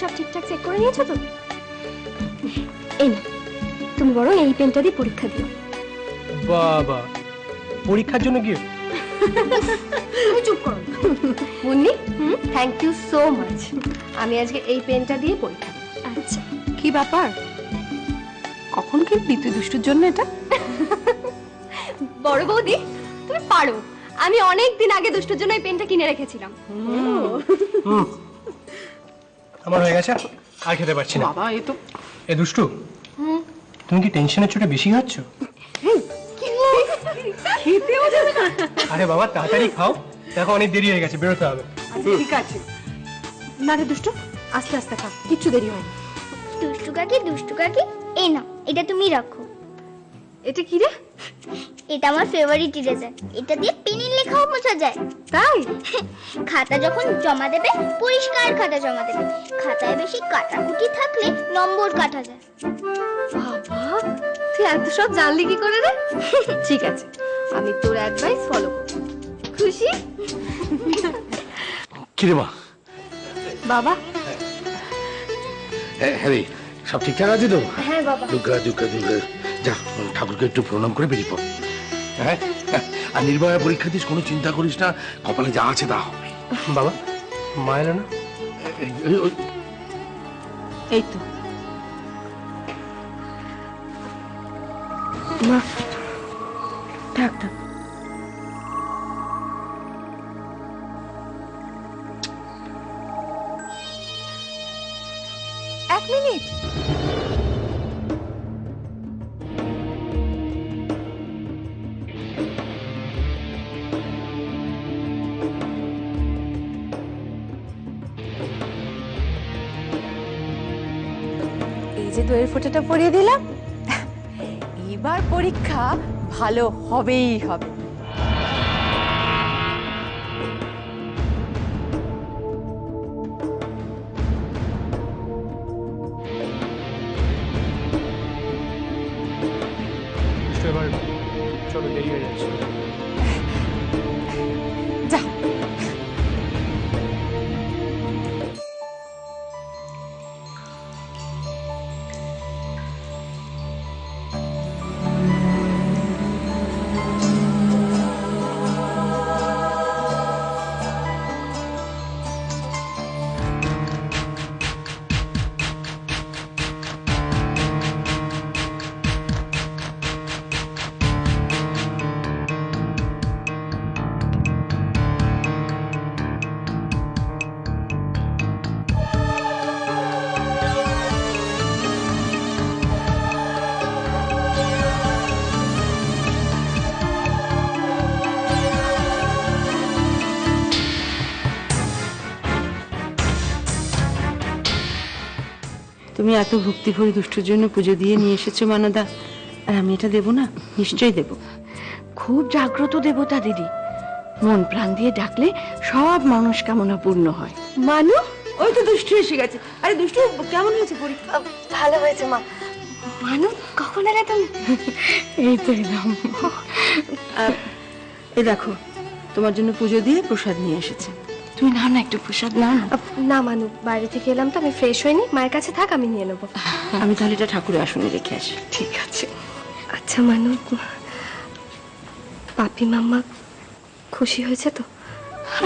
সব ঠিকঠাক চেক করে নিয়েছো তো? এই না, তুমি বরং এই পেনটা দিয়ে পরীক্ষা দিও। বাবা, পরীক্ষার জন্য গিয়ে তুমি চুপ করো Munni. Thank you so much. আমি আজকে এই পেনটা দিয়ে পরীক্ষা দেব। আচ্ছা, কি ব্যাপার? কখন কিনলি তুই দুষ্টুর জন্য এটা? বড় বৌদি তুমি পারো। আমি অনেক দিন আগে দুষ্টুর জন্য এই পেনটা কিনে রেখেছিলাম। আমার হয়ে গেছে, আর খেতে পারছি না। বাবা, এ তো এ দুষ্টু, তুমি কি টেনশনের চোটে বেশি খাচ্ছ? খেতেও যাবে না। আরে বাবা, তাড়াতাড়ি খাও, দেখো অনেক দেরি হয়ে গেছে, বেরোতে হবে। ঠিক আছে। না রে দুষ্টু, আস্তে আস্তে খা, কিচ্ছু দেরি হয়নি। দুষ্টু কাকি, এই নাও, এটা তুমি রাখো। এটা কি রে? এটা আমার ফেভারিট ইরেজার। এটা দিয়ে পেনের লেখাও মোছা যায়। তাই? খাতা যখন জমা দেবে, পরিষ্কার খাতা জমা দেবে। খাতায় বেশি কাটাকুটি থাকলে নম্বর কাটা যায়। বাবা, তুই এত সব জানলি কি করে রে? ঠিক আছে, আমি তোর অ্যাডভাইস ফলো করব। খুশি? কিরে মা? বাবা, হ্যাঁ রে, সব ঠিকঠাক আছে তো? হ্যাঁ বাবা। দুর্গা দুর্গা দুর্গা, যা ঠাকুরকে একটু প্রণাম করে বেরিয়ে পড়। হ্যাঁ, আর নির্ভয়া পরীক্ষা দিস, কোনো চিন্তা করিস না, কপালে যা আছে তা হবে। বাবা, মা এলো না? এই তো মা, থাক থাক। এক মিনিট। এই যে দইয়ের ফোঁটাটা পরিয়ে দিলাম, এবার পরীক্ষা ভালো হবেই হবে। দুষ্টু, এবার চলো, দেরি হয়ে যাচ্ছে। যা। তুমি এত ভক্তি ভরে দুষ্টুর জন্য পুজো দিয়ে নিয়ে এসেছো মানদা, আর আমি এটা দেবো না? নিশ্চয়ই দেব। খুব জাগ্রত দেবতা দিদি, মন প্রাণ দিয়ে ডাকলে সব মনস্কামনা পূর্ণ হয়। মানু, ওই তো দুষ্টু এসে গেছে। আরে দুষ্টু, কেমন হয়েছে পরীক্ষা? ভালো হয়েছে মা। মানু, কখন এলে তুমি? এই তো এলাম। এই দেখো, তোমার জন্য পুজো দিয়ে প্রসাদ নিয়ে এসেছে। তুমি নাও না, একটু প্রসাদ নাও না। না মানু, বাইরে থেকে এলাম তো, আমি ফ্রেশ হইনি। মায়ের কাছে থাক, আমি নিয়ে নেবো। আমি তাহলে এটা ঠাকুরের আসনে রেখে আসি। ঠিক আছে। আচ্ছা মানু, পাপি মাম্মা খুশি হয়েছে তো?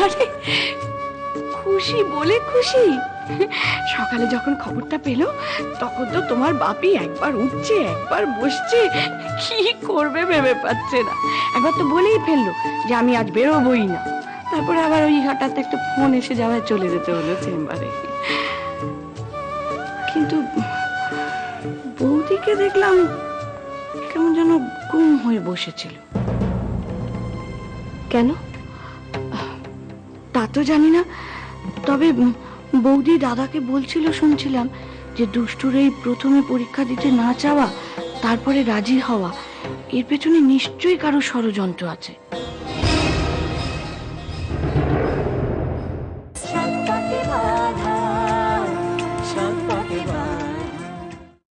আরে খুশি বলে খুশি? সকালে যখন খবরটা পেলো তখন তো তোমার বাপি একবার উঠছে একবার বসছে, কি করবে ভেবে পাচ্ছে না। একবার তো বলেই ফেললো যে আমি আজ বেরোবই না। তারপরে আবার ওই হঠাৎ একটা ফোন এসে যাওয়ায় চলে যেতে হলো চেম্বারে। কিন্তু বৌদিকে দেখলাম কেমন যেন গুম হয়ে বসেছিল। কেন? তা তো জানি না, তবে বৌদি দাদাকে বলছিল শুনছিলাম যে দুষ্টুর এই প্রথমে পরীক্ষা দিতে না চাওয়া, তারপরে রাজি হওয়া, এর পেছনে নিশ্চয়ই কারো ষড়যন্ত্র আছে।